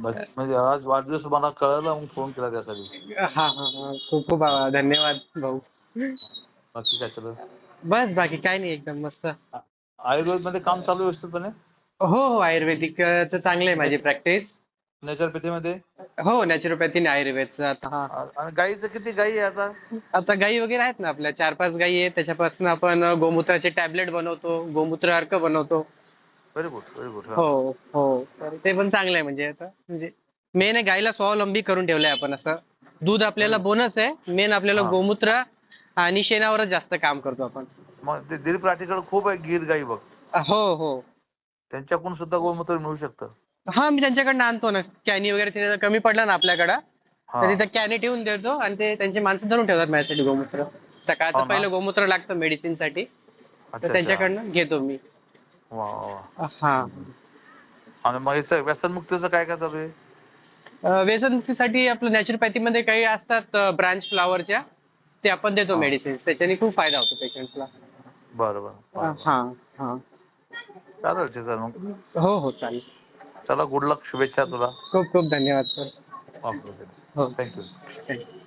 म्हणजे आज वाढदिवस मला कळलं मग फोन केला त्यासाठी. हा हा हा, खूप खूप धन्यवाद भाऊ. बाकी काय चालू? बस बाकी काय नाही, एकदम मस्त. आयुर्वेद मध्ये काम चालू आहे व्यवस्थितपणे? हो हो, आयुर्वेदिकचं चांगलं आहे माझी प्रॅक्टिस. नॅचरोपॅथीमध्ये? हो, नॅचरोपॅथी आणि आयुर्वेदचं आता. हा, आणि गाईचं किती गाई आहे आता? आता गायी वगैरे आहेत ना आपल्या, 4-5 गायी आहेत. त्याच्यापासून आपण गोमूत्राचे टॅबलेट बनवतो, गोमूत्र अर्क बनवतो. Very good, very good. हो हो, तर ते पण चांगलं आहे. म्हणजे आता म्हणजे मेन आहे, गायीला स्वावलंबी करून ठेवलंय आपण असं. दूध आपल्याला बोनस आहे, मेन आपल्याला हा. गोमूत्र आणि शेणावरच जास्त काम करतो आपण. मग ते दिलीप राठीकडे खूप आहे गिर गाई बघ, हो हो. त्यांच्याकडून सुद्धा गोमूत्र मिळू शकतं. हा, मी त्यांच्याकडनं आणतो ना, कॅनी वगैरे तिथे कमी पडला ना आपल्याकडं, हा. तर तिथं कॅनी ठेवून देतो आणि ते त्यांचे माणसं धरून ठेवतात माझ्यासाठी गोमूत्र. सकाळचं हो ना. पहिलं गोमूत्र लागतं मेडिसिन साठी, तर अच्छा अच्छा. त्यांच्याकडनं घेतो मी. वा वा. हा. आणि मग याचं व्यसनमुक्तीचं काय काय चालू आहे? व्यसनमुक्तीसाठी आपलं नॅचरोपॅथी मध्ये काही असतात ब्रांच फ्लावरच्या, ते आपण देतो हा. मेडिसिन. त्याच्याने खूप फायदा होतो पेशंटला. बरं बरं बरं बरं. हा हा. चालेल सर मग. हो हो, चालेल. चला, गुड लक, शुभेच्छा तुला. खूप खूप धन्यवाद सर. ओके, हो, थँक्यू. थँक्यू.